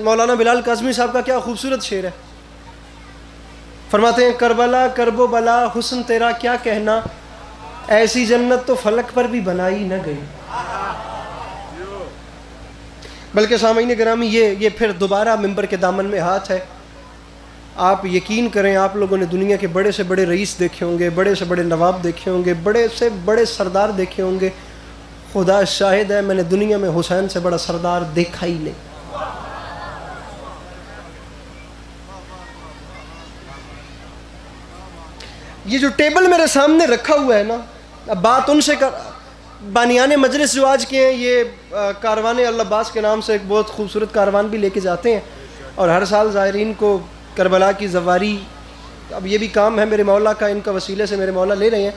مولانا بلال کاظمی صاحب کا کیا خوبصورت شعر ہے. فرماتے ہیں کربلا کرب و بلا حسن تیرا کیا کہنا، ایسی جنت تو فلک پر بھی بنائی نہ گئی. بلکہ سامعین گرامی یہ پھر دوبارہ ممبر کے دامن میں ہاتھ ہے. آپ یقین کریں آپ لوگوں نے دنیا کے بڑے سے بڑے رئیس دیکھے ہوں گے، بڑے سے بڑے نواب دیکھے ہوں گے، بڑے سے بڑے سردار دیکھے ہوں گے. خدا شاہد ہے میں نے دنیا میں حسین سے بڑا سردار دیکھا ہی نہیں. یہ جو ٹیبل میرے سامنے رکھا ہوا ہے نا، اب بات ان سے بانیان مجلس جو آج کے ہیں یہ کاروان العباس کے نام سے ایک بہت خوبصورت کاروان بھی لے کے جاتے ہیں اور ہر سال زائرین کو کربلا کی زواری، اب یہ بھی کام ہے میرے مولا کا، ان کا وسیلے سے میرے مولا لے رہے ہیں.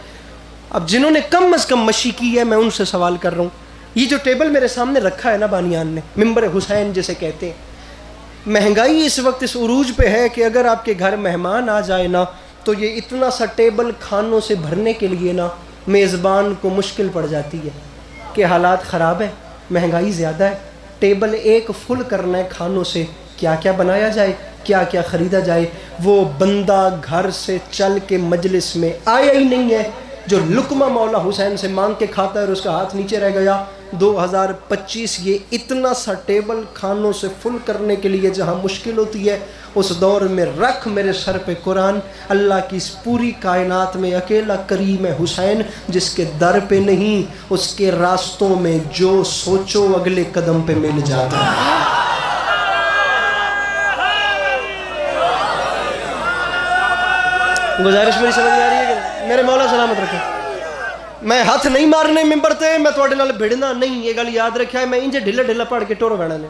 اب جنہوں نے کم از کم مشی کی ہے میں ان سے سوال کر رہا ہوں، یہ جو ٹیبل میرے سامنے رکھا ہے نا بانیان نے، ممبر حسین جسے کہتے ہیں، مہنگائی اس وقت اس عروج پہ ہے کہ اگر آپ کے گھر مہمان آ جائے نا تو یہ اتنا سا ٹیبل کھانوں سے بھرنے کے لیے نا میزبان کو مشکل پڑ جاتی ہے کہ حالات خراب ہیں، مہنگائی زیادہ ہے، ٹیبل ایک فل کرنا ہے کھانوں سے، کیا کیا بنایا جائے، کیا کیا خریدا جائے. وہ بندہ گھر سے چل کے مجلس میں آیا ہی نہیں ہے جو لقمہ مولا حسین سے مانگ کے کھاتا ہے اور اس کا ہاتھ نیچے رہ گیا. 2025 یہ اتنا سا ٹیبل کھانوں سے فل کرنے کے لیے جہاں مشکل ہوتی ہے، اس دور میں رکھ میرے سر پہ قرآن. اللہ کی اس پوری کائنات میں اکیلا کریم ہے حسین، جس کے در پہ نہیں اس کے راستوں میں جو سوچو اگلے قدم پہ مل جاتا ہے. گزارش میری سمجھ میں آ رہی ہے کہ میرے مولا سلامت رکھے. میں ہاتھ نہیں مارنے ممبر تے، میں تواڈے نال بھڑنا نہیں، یہ گل یاد رکھیا ہے. میں انج ڈھلا ڈھلا پڑھ کے ٹور بہنا نے،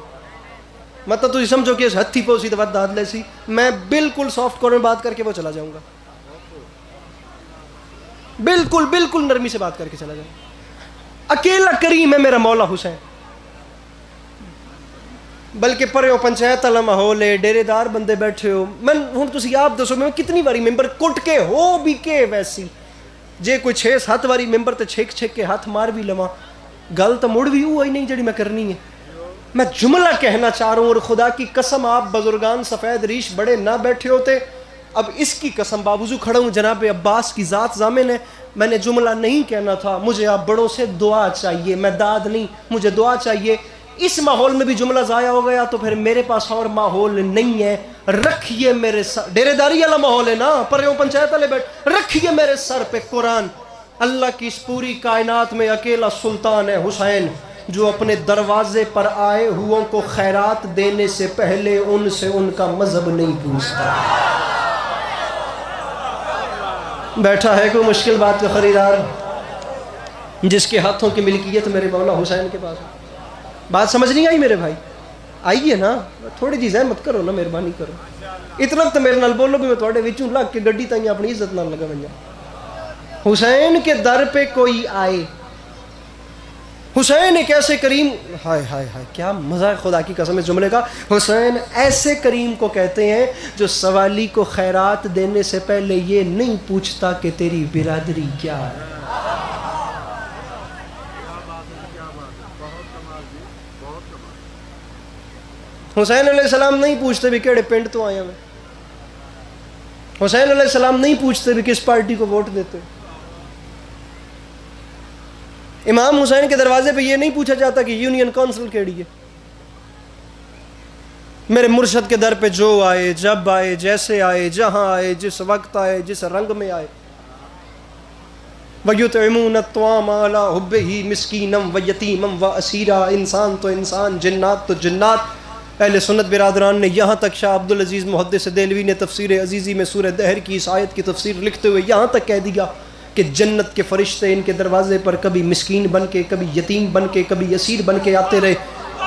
مطلب تسی سمجھو کہ اس ہتھی پوسی تو داد لے سی. میں بالکل سافٹ کور میں بات کر کے وہ چلا جاؤں گا، بالکل بالکل نرمی سے بات کر کے چلا جاؤں گا. اکیلا کریم ہے میرا مولا حسین. بلکہ پرے ہو پنچایت والا ماحول ہے، ڈیرے دار بندے بیٹھے ہو. میں ہوں تسی آپ دسو میں کتنی باری ممبر کٹ کے ہو بھی کے ویسی جے کوئی 6-7 واری ممبر تے چھک چھک کے ہاتھ مار بھی لواں، گل تو مڑ بھی ہوا ہی نہیں جڑی میں کرنی ہے. میں جملہ کہنا چاہ رہا ہوں اور خدا کی قسم آپ بزرگان سفید ریش بڑے نہ بیٹھے ہوتے. اب اس کی قسم باوضو کھڑا ہوں، جناب عباس کی ذات ضامن ہے، میں نے جملہ نہیں کہنا تھا. مجھے آپ بڑوں سے دعا چاہیے، میں داد نہیں، مجھے دعا چاہیے. اس ماحول میں بھی جملہ ضائع ہو گیا تو پھر میرے پاس اور ماحول نہیں ہے. رکھیے میرے سر، ڈیرے داری والا ماحول ہے نا، پریوں پنچایت والے بیٹھ، رکھیے میرے سر پہ قرآن. اللہ کی اس پوری کائنات میں اکیلا سلطان ہے حسین، جو اپنے دروازے پر آئے ہوئوں کو خیرات دینے سے پہلے ان سے ان کا مذہب نہیں پوچھتا. بیٹھا ہے کوئی مشکل بات کا خریدار جس کے ہاتھوں کی ملکیت میرے مولا حسین کے پاس. بات سمجھ نہیں آئی میرے بھائی؟ آئیے نا، تھوڑی جی زحمت کرو نا، مہربانی کرو. اتنا تو میرے نال بولو بھی میں تھوڑے وچوں لگ کے گڈی تائیں اپنی عزت نال لگا ونجا. حسین کے در پہ کوئی آئے، حسین ایک ایسے کریم، ہائے ہائے ہائے کیا مزہ ہے خدا کی قسم اس جملے کا. حسین ایسے کریم کو کہتے ہیں جو سوالی کو خیرات دینے سے پہلے یہ نہیں پوچھتا کہ تیری برادری کیا ہے. حسین علیہ السلام نہیں پوچھتے بھی کیڑے پنڈ تو آیا میں. حسین علیہ السلام نہیں پوچھتے بھی کس پارٹی کو ووٹ دیتے. امام حسین کے دروازے پہ یہ نہیں پوچھا جاتا کہ یونین کونسل کیڑی ہے. میرے مرشد کے در پہ جو آئے، جب آئے، جیسے آئے، جہاں آئے، جس وقت آئے، جس رنگ میں آئے. وَيُطْعِمُونَ الطَّعَامَ عَلَىٰ حُبِّهِ مِسْكِينًا وَيَتِيمًا وَأَسِيرًا. انسان تو انسان، جنات تو جنات. اہل سنت برادران نے یہاں تک، شاہ عبدالعزیز محدث دہلوی نے تفسیر عزیزی میں سورہ دہر کی اس آیت کی تفسیر لکھتے ہوئے یہاں تک کہہ دیا کہ جنت کے فرشتے ان کے دروازے پر کبھی مسکین بن کے، کبھی یتیم بن کے، کبھی اسیر بن کے آتے رہے.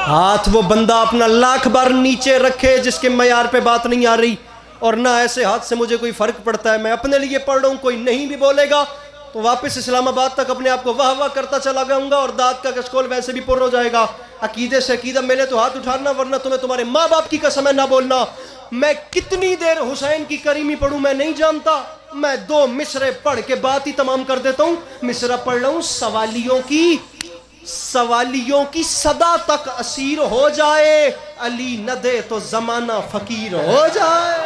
ہاتھ وہ بندہ اپنا لاکھ بار نیچے رکھے جس کے معیار پہ بات نہیں آ رہی، اور نہ ایسے ہاتھ سے مجھے کوئی فرق پڑتا ہے. میں اپنے لیے پڑھ رہا ہوں، کوئی نہیں بھی بولے گا تو واپس اسلام آباد تک اپنے آپ کو واہ واہ کرتا چلا جاؤں گا اور داد کا کشکول ویسے بھی پر ہو جائے گا. عقیدے سے عقیدہ ملے تو ہاتھ اٹھانا، ورنہ تمہیں تمہارے ماں باپ کی قسم ہے نہ بولنا. میں کتنی دیر حسین کی کریمی پڑھوں میں نہیں جانتا. میں 2 مصرے پڑھ کے بات ہی تمام کر دیتا ہوں. مصرع پڑھ رہا ہوں سوالیوں کی، سوالیوں کی صدا تک اسیر ہو جائے، علی نہ دے تو زمانہ فقیر ہو جائے۔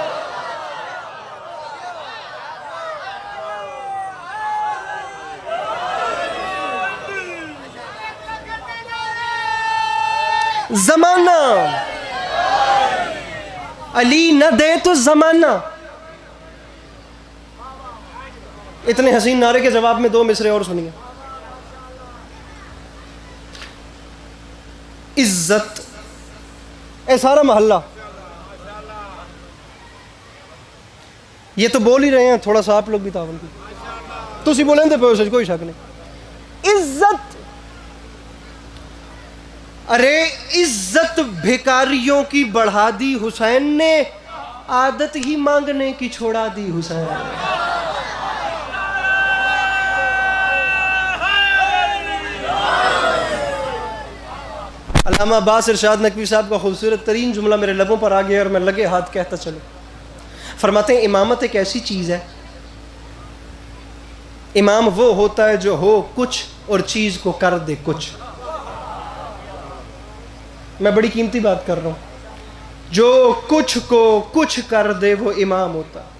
زمانہ علی نہ دے تو زمانہ۔ اتنے حسین نعرے کے جواب میں 2 مصرے اور سنیے۔ عزت، اے سارا محلہ یہ تو بول ہی رہے ہیں، تھوڑا سا آپ لوگ بھی تعاون کی، تسی بولیں دے پہ کوئی شک نہیں۔ عزت، ارے عزت بھکاریوں کی بڑھا دی حسین نے، عادت ہی مانگنے کی چھوڑا دی حسین نے۔ علامہ عباس ارشاد نقوی صاحب کا خوبصورت ترین جملہ میرے لبوں پر آ گیا اور میں لگے ہاتھ کہتا چلوں۔ فرماتے ہیں امامت ایک ایسی چیز ہے، امام وہ ہوتا ہے جو ہو کچھ اور چیز کو کر دے کچھ۔ میں بڑی قیمتی بات کر رہا ہوں، جو کچھ کو کچھ کر دے وہ امام ہوتا ہے۔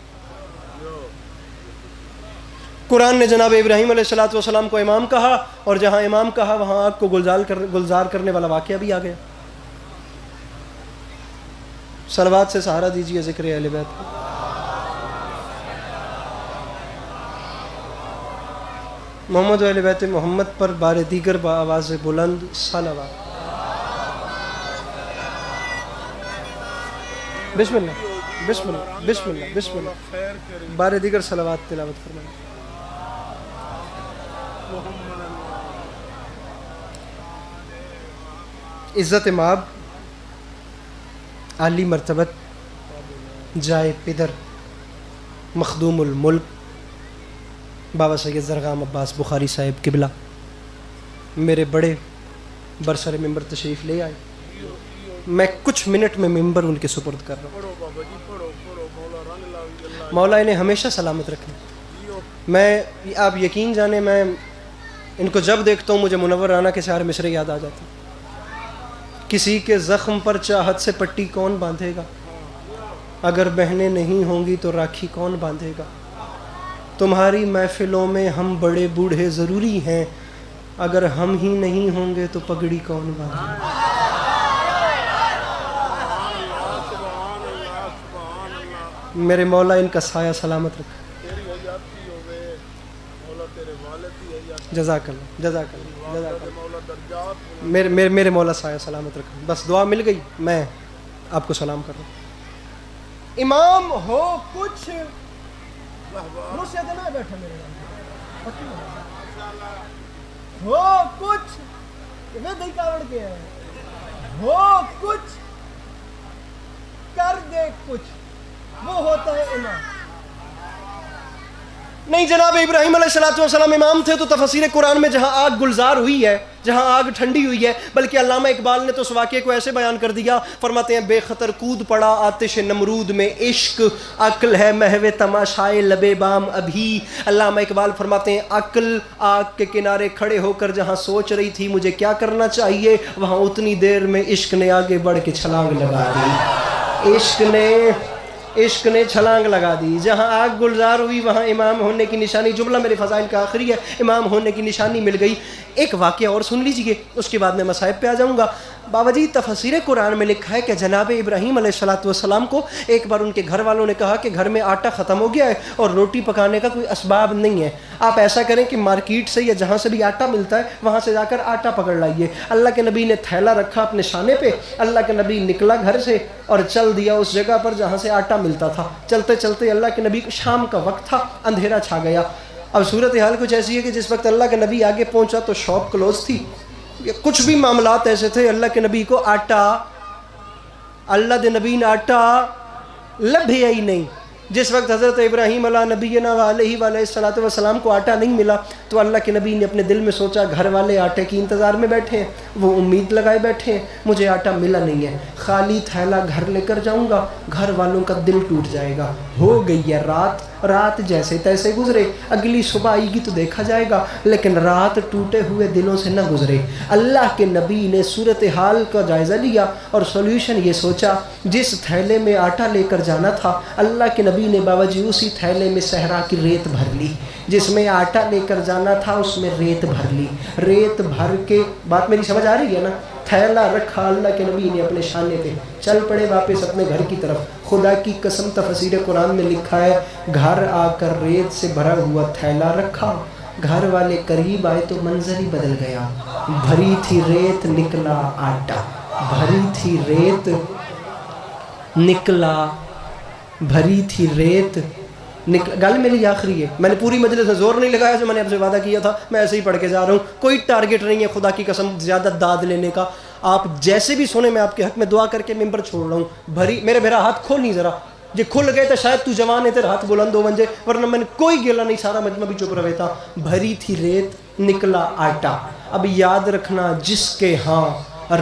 قرآن نے جناب ابراہیم علیہ السلام کو امام کہا، اور جہاں امام کہا وہاں آگ کو گلزار کرنے والا واقعہ بھی آ گیا۔ صلوات سے سہارا دیجیے ذکر اہل بیت کو۔ محمد و اہل بیت محمد پر بار دیگر با آواز بلند صلوات۔ بسم اللہ بسم اللہ بسم اللہ بسم اللہ، بار دیگر صلوات تلاوت فرمائیں۔ عزت مآب، عالی مرتبت، جائے پدر، مخدوم الملک بابا سید زرغام عباس بخاری صاحب قبلہ میرے بڑے برسر ممبر تشریف لے آئے۔ میں کچھ منٹ میں ممبر ان کے سپرد کر رہا ہوں۔ مولا انہیں ہمیشہ سلامت رکھیں۔ میں آپ یقین جانیں، میں ان کو جب دیکھتا ہوں مجھے منور رانا کے 4 مصرے یاد آ جاتے ہیں۔ کسی کے زخم پر چاہت سے پٹی کون باندھے گا، اگر بہنیں نہیں ہوں گی تو راکھی کون باندھے گا۔ تمہاری محفلوں میں ہم بڑے بوڑھے ضروری ہیں، اگر ہم ہی نہیں ہوں گے تو پگڑی کون باندھے گا۔ میرے مولا ان کا سایہ سلامت رکھے۔ جزاک اللہ جزاک اللہ جزاک اللہ۔ میرے مولا سایہ سلامت رکھے۔ بس دعا مل گئی، میں آپ کو سلام کر رہا ہوں۔ امام ہو کچھ ہو کچھ ہو کچھ کر دے کچھ، وہ ہوتا ہے امام۔ نہیں جناب ابراہیم علیہ السلام امام تھے تو تفسیر قرآن میں جہاں آگ گلزار ہوئی ہے، جہاں آگ ٹھنڈی ہوئی ہے، بلکہ علامہ اقبال نے تو اس واقعے کو ایسے بیان کر دیا، فرماتے ہیں بے خطر کود پڑا آتش نمرود میں عشق، عقل ہے محو تماشائے لبے بام ابھی۔ علامہ اقبال فرماتے ہیں عقل آگ کے کنارے کھڑے ہو کر جہاں سوچ رہی تھی مجھے کیا کرنا چاہیے، وہاں اتنی دیر میں عشق نے آگے بڑھ کے چھلانگ لگا دی۔ عشق نے چھلانگ لگا دی۔ جہاں آگ گلزار ہوئی وہاں امام ہونے کی نشانی، جملہ میرے فضائل کا آخری ہے، امام ہونے کی نشانی مل گئی۔ ایک واقعہ اور سن لیجئے، اس کے بعد میں مصائب پہ آ جاؤں گا۔ بابا جی تفسیر قرآن میں لکھا ہے کہ جناب ابراہیم علیہ السلام کو ایک بار ان کے گھر والوں نے کہا کہ گھر میں آٹا ختم ہو گیا ہے اور روٹی پکانے کا کوئی اسباب نہیں ہے، آپ ایسا کریں کہ مارکیٹ سے یا جہاں سے بھی آٹا ملتا ہے وہاں سے جا کر آٹا پکڑ لائیے۔ اللہ کے نبی نے تھیلا رکھا اپنے شانے پہ، اللہ کے نبی نکلا گھر سے اور چل دیا اس جگہ پر جہاں سے آٹا ملتا تھا۔ چلتے چلتے اللہ کے نبی کو شام کا وقت تھا، اندھیرا چھا گیا۔ اب صورتحال کچھ ایسی ہے کہ جس وقت اللہ کے نبی آگے پہنچا تو شاپ کلوز تھی، کچھ بھی معاملات ایسے تھے، اللہ کے نبی کو آٹا، اللہ دے نبی نے آٹا لبھیا ہی نہیں۔ جس وقت حضرت ابراہیم علیہ نبینا علیہ الصلوۃ والسلام کو آٹا نہیں ملا تو اللہ کے نبی نے اپنے دل میں سوچا گھر والے آٹے کی انتظار میں بیٹھے ہیں، وہ امید لگائے بیٹھے ہیں، مجھے آٹا ملا نہیں ہے، خالی تھیلا گھر لے کر جاؤں گا، گھر والوں کا دل ٹوٹ جائے گا۔ ہو گئی ہے رات جیسے تیسے گزرے، اگلی صبح آئے گی تو دیکھا جائے گا، لیکن رات ٹوٹے ہوئے دلوں سے نہ گزرے۔ اللہ کے نبی نے صورتحال کا جائزہ لیا اور سولوشن یہ سوچا، جس تھیلے میں آٹا لے کر جانا تھا اللہ کے نبی نے باوجود اسی تھیلے میں صحرا کی ریت بھر لی، جس میں آٹا لے کر جانا تھا اس میں ریت بھر لی، ریت بھر کے، بات میری سمجھ آ رہی ہے نا؟ تھیلا رکھا اللہ کے نبی نے اپنے شانے پہ، چل پڑے واپس اپنے گھر کی طرف۔ خدا کی قسم تفسیر قرآن میں لکھا ہے گھر آ کر ریت سے بھرا ہوا تھیلا رکھا، گھر والے قریب آئے تو منظر ہی بدل گیا، بھری تھی ریت نکلا آٹا، بھری تھی ریت نکلا، بھری تھی ریت گل میری آخری ہے، میں نے پوری مجلس میں زور نہیں لگایا جو میں نے آپ سے وعدہ کیا تھا، میں ایسے ہی پڑھ کے جا رہا ہوں، کوئی ٹارگٹ نہیں ہے خدا کی قسم زیادہ داد لینے کا، آپ جیسے بھی سنیں میں آپ کے حق میں دعا کر کے ممبر چھوڑ رہا ہوں۔ بھری میرے میرا ہاتھ کھول نہیں ذرا، جی کھل گئے تو شاید تو جوان ہے تیرا ہاتھ بلند ہو منجے، ورنہ میں نے کوئی گلا نہیں، سارا مجمع بھی چپ رہے تھا۔ بھری تھی ریت نکلا آٹا، اب یاد رکھنا جس کے ہاں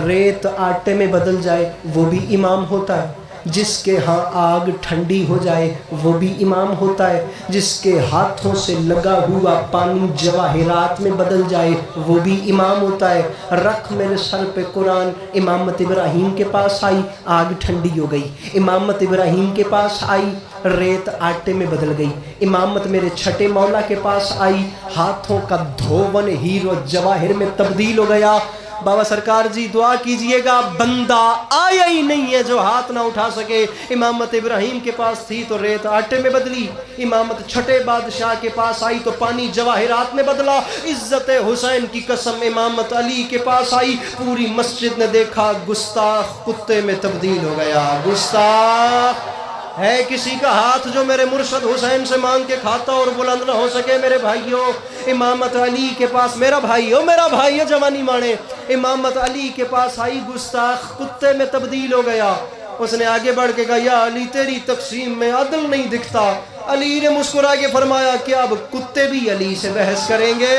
ریت آٹے میں بدل جائے وہ بھی امام ہوتا ہے، جس کے ہاں آگ ٹھنڈی ہو جائے وہ بھی امام ہوتا ہے، جس کے ہاتھوں سے لگا ہوا پانی جواہرات میں بدل جائے وہ بھی امام ہوتا ہے۔ رکھ میرے سر پہ قرآن، امامت ابراہیم کے پاس آئی، آگ ٹھنڈی ہو گئی، امامت ابراہیم کے پاس آئی، ریت آٹے میں بدل گئی، امامت میرے چھٹے مولا کے پاس آئی، ہاتھوں کا دھون ہیرو جواہر میں تبدیل ہو گیا۔ بابا سرکار جی دعا کیجئے گا، بندہ آیا ہی نہیں ہے جو ہاتھ نہ اٹھا سکے۔ امامت ابراہیم کے پاس تھی تو ریت آٹے میں بدلی، امامت چھٹے بادشاہ کے پاس آئی تو پانی جواہرات میں بدلا، عزت حسین کی قسم امامت علی کے پاس آئی، پوری مسجد نے دیکھا گستاخ کتے میں تبدیل ہو گیا۔ گستاخ ہے کسی کا ہاتھ جو میرے مرشد حسین سے مانگ کے کھاتا اور بلند نہ ہو سکے؟ میرے بھائیوں، امامت علی کے پاس، میرا بھائیو جوانی مانے، امامت علی کے پاس آئی، گستاخ کتے میں تبدیل ہو گیا۔ اس نے آگے بڑھ کے کہا یا علی تیری تقسیم میں عدل نہیں دکھتا۔ علی نے مسکرا کے فرمایا کیا اب کتے بھی علی سے بحث کریں گے؟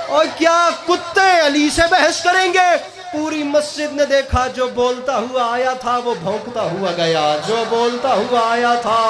اور کیا کتے علی سے بحث کریں گے؟ پوری مسجد نے دیکھا جو بولتا ہوا آیا تھا وہ بھونکتا ہوا گیا، جو بولتا ہوا آیا تھا،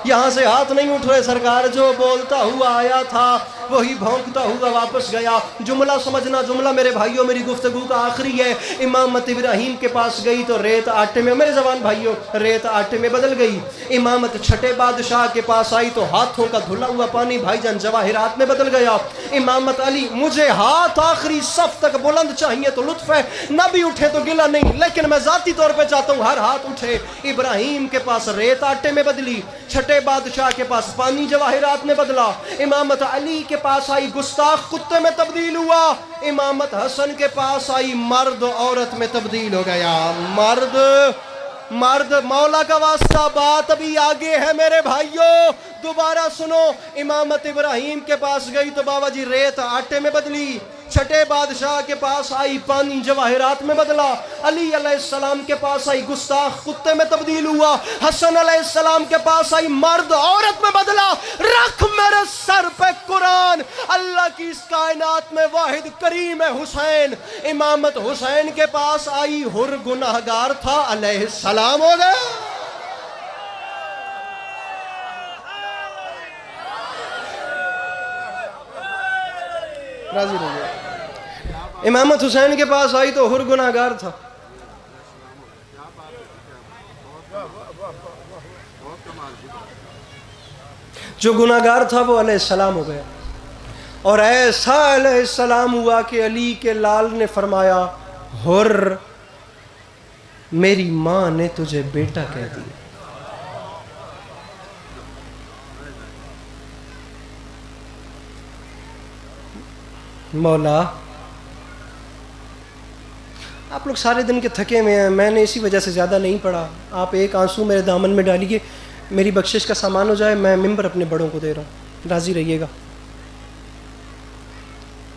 یہاں سے ہاتھ نہیں اٹھ رہے سرکار، جو بولتا ہوا آیا تھا وہی بھونکتا ہوا واپس گیا۔ جملہ سمجھنا، جملہ میرے بھائیوں میری گفتگو کا آخری ہے۔ امامت ابراہیم کے پاس گئی تو ریت آٹے میں، میرے زبان بھائیوں، ریت آٹے میں بدل گئی۔ امامت چھٹے بادشاہ کے پاس آئی تو ہاتھوں کا دھلا ہوا پانی بھائی جان جواہرات میں بدل گیا۔ امامت علی، مجھے ہاتھ آخری صف تک بلند چاہیے تو لطف ہے، نہ بھی اٹھے تو گلا نہیں، لیکن میں ذاتی طور پہ چاہتا ہوں ہر ہاتھ اٹھے۔ ابراہیم کے پاس ریت آٹے میں بدلی، چھٹے بادشاہ کے پاس پانی جواہرات میں بدلا، امامت علی کے پاس آئی گستاخ کتے میں تبدیل ہوا، امامت حسن کے پاس آئی مرد عورت میں تبدیل ہو گیا۔ مرد مولا کا واسطہ، بات ابھی آگے ہے میرے بھائیوں، دوبارہ سنو۔ امامت ابراہیم کے پاس گئی تو بابا جی ریت آٹے میں بدلی، چھٹے بادشاہ کے پاس آئی پانی جواہرات میں بدلا، علی علیہ السلام کے پاس آئی گستاخ کتے میں تبدیل ہوا، حسن علیہ السلام کے پاس آئی مرد عورت میں بدلا۔ رکھ میرے سر پہ قرآن، اللہ کی اس کائنات میں واحد کریم ہے حسین، امامت حسین کے پاس آئی، ہر گناہگار تھا علیہ السلام ہو گیا۔ راضی رہیے۔ امامت حسین کے پاس آئی تو ہر گناہگار تھا، جو گناہگار تھا وہ علیہ السلام ہو گیا، اور ایسا علیہ السلام ہوا کہ علی کے لال نے فرمایا ہر میری ماں نے تجھے بیٹا کہہ دیا۔ مولا آپ لوگ سارے دن کے تھکے ہوئے ہیں، میں نے اسی وجہ سے زیادہ نہیں پڑھا، آپ ایک آنسو میرے دامن میں ڈالیے، میری بخشش کا سامان ہو جائے، میں ممبر اپنے بڑوں کو دے رہا ہوں، راضی رہیے گا۔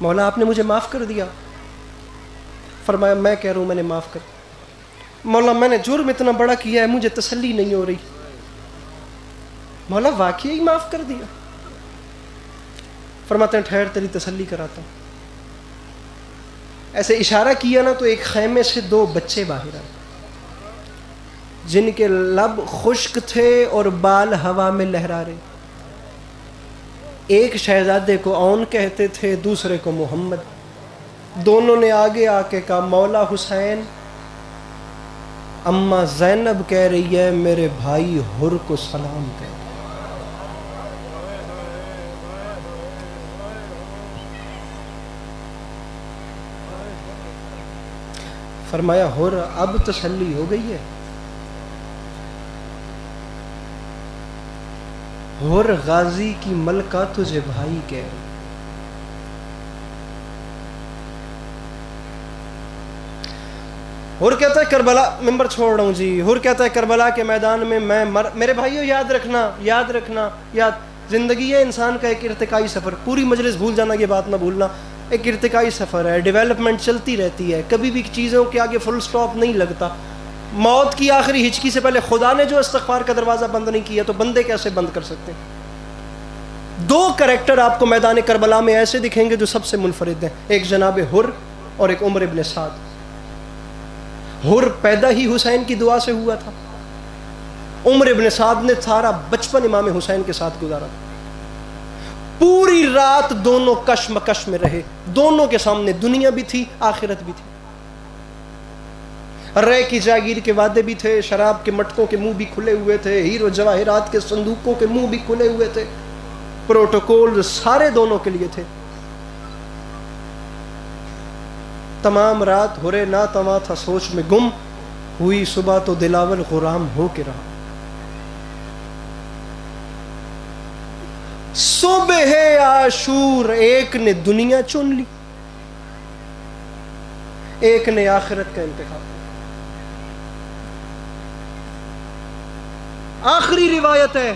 مولا آپ نے مجھے معاف کر دیا، فرمایا میں کہہ رہا ہوں میں نے معاف کر دیا۔ مولا میں نے جرم اتنا بڑا کیا ہے، مجھے تسلی نہیں ہو رہی، مولا واقعی معاف کر دیا؟ فرماتے ہیں ٹھہر تیری تسلی کراتا ہوں. ایسے اشارہ کیا نا تو ایک خیمے سے 2 بچے باہر آئے جن کے لب خشک تھے اور بال ہوا میں لہرا رہے. ایک شہزادے کو اون کہتے تھے، دوسرے کو محمد. دونوں نے آگے آ کے کہا مولا حسین، اماں زینب کہہ رہی ہے میرے بھائی حر کو سلام کہہ. فرمایا حر اب تسلی ہو گئی ہے؟ حر غازی کی ملکہ تجھے بھائی کہہ رہی. حر کہتا ہے کربلا، ممبر چھوڑ رہا ہوں جی. حر کہتا ہے کربلا کے میدان میں میرے بھائیو یاد رکھنا زندگی ہے انسان کا ایک ارتقائی سفر. پوری مجلس بھول جانا، یہ بات نہ بھولنا، ایک ارتقائی سفر ہے. ڈیولپمنٹ چلتی رہتی ہے، کبھی بھی چیزوں کے آگے فل سٹاپ نہیں لگتا. موت کی آخری ہچکی سے پہلے خدا نے جو استغفار کا دروازہ بند نہیں کیا تو بندے کیسے بند کر سکتے ہیں؟ 2 کریکٹر آپ کو میدان کربلا میں ایسے دکھیں گے جو سب سے منفرد ہیں. ایک جناب حر اور ایک عمر ابن سعد. حر پیدا ہی حسین کی دعا سے ہوا تھا. عمر ابن سعد نے سارا بچپن امام حسین کے ساتھ گزارا. پوری رات دونوں کشمکش میں رہے. دونوں کے سامنے دنیا بھی تھی، آخرت بھی تھی. رے کی جاگیر کے وعدے بھی تھے، شراب کے مٹکوں کے منہ بھی کھلے ہوئے تھے، ہیرو جواہرات کے صندوقوں کے منہ بھی کھلے ہوئے تھے. پروٹوکول سارے دونوں کے لیے تھے. تمام رات ہرے نہ تواں تھا سوچ میں گم، ہوئی صبح تو دلاول غلام ہو کے رہا. صبح عاشور ایک نے دنیا چن لی، ایک نے آخرت کا انتخاب. آخری روایت ہے،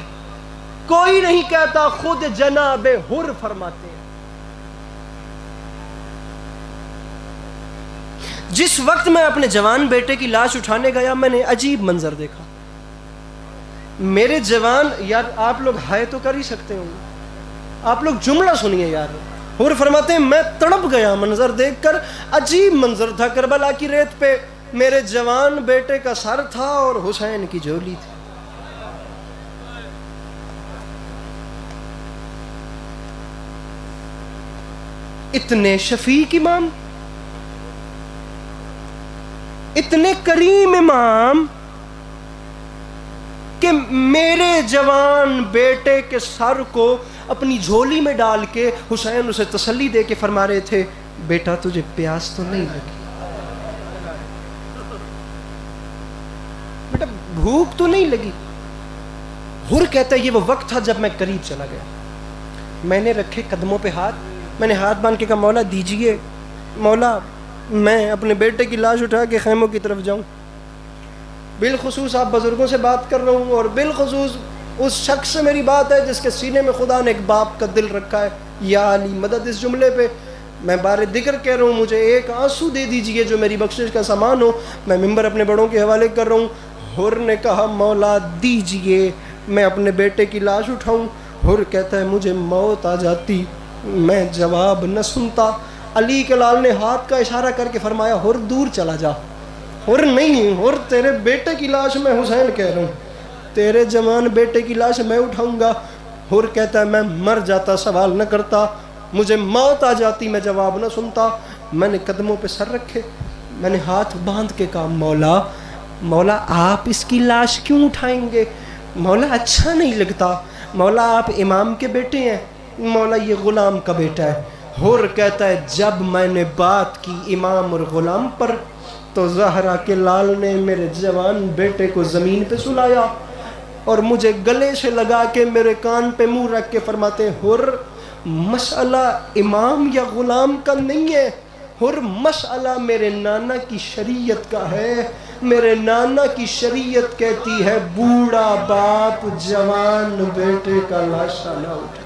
کوئی نہیں کہتا، خود جناب حر فرماتے ہیں. جس وقت میں اپنے جوان بیٹے کی لاش اٹھانے گیا میں نے عجیب منظر دیکھا. میرے جوان، یار آپ لوگ ہائے تو کر ہی سکتے ہوں، آپ لوگ جملہ سنیے یار. حر فرماتے ہیں میں تڑپ گیا منظر دیکھ کر. عجیب منظر تھا. کربلا کی ریت پہ میرے جوان بیٹے کا سر تھا اور حسین کی جھولی تھی. اتنے شفیق امام، اتنے کریم امام کہ میرے جوان بیٹے کے سر کو اپنی جھولی میں ڈال کے حسین اسے تسلی دے کے فرما رہے تھے بیٹا تجھے پیاس تو نہیں لگی، بیٹا بھوک تو نہیں لگی. حر کہتا ہے یہ وہ وقت تھا جب میں قریب چلا گیا. میں نے رکھے قدموں پہ ہاتھ، میں نے ہاتھ باندھ کے کہا مولا دیجئے، مولا میں اپنے بیٹے کی لاش اٹھا کے خیموں کی طرف جاؤں. بالخصوص آپ بزرگوں سے بات کر رہا ہوں اور بالخصوص اس شخص سے میری بات ہے جس کے سینے میں خدا نے ایک باپ کا دل رکھا ہے. یا علی مدد. اس جملے پہ میں بار دیگر کہہ رہا ہوں، مجھے ایک آنسو دے دیجئے جو میری بخشش کا سامان ہو. میں ممبر اپنے بڑوں کے حوالے کر رہا ہوں. حر نے کہا مولا دیجئے میں اپنے بیٹے کی لاش اٹھاؤں. حر کہتا ہے مجھے موت آ جاتی، میں جواب نہ سنتا. علی کے لال نے ہاتھ کا اشارہ کر کے فرمایا حر دور چلا جا. حر نہیں، حر تیرے بیٹے کی لاش میں حسین کہہ رہا ہوں، تیرے جوان بیٹے کی لاش میں اٹھاؤں گا. حر کہتا ہے میں مر جاتا سوال نہ کرتا، مجھے موت آ جاتی میں جواب نہ سنتا. میں نے قدموں پہ سر رکھے، میں نے ہاتھ باندھ کے کہا مولا مولا آپ اس کی لاش کیوں اٹھائیں گے؟ مولا اچھا نہیں لگتا. مولا آپ امام کے بیٹے ہیں، مولا یہ غلام کا بیٹا ہے. حر کہتا ہے جب میں نے بات کی امام اور غلام پر تو زہرا کے لال نے میرے جوان بیٹے کو زمین پہ سلایا اور مجھے گلے سے لگا کے میرے کان پہ منہ رکھ کے فرماتے حر مسئلہ امام یا غلام کا نہیں ہے، حر مسئلہ میرے نانا کی شریعت کا ہے. میرے نانا کی شریعت کہتی ہے بوڑھا باپ جوان بیٹے کا لاشا نہ اٹھائے.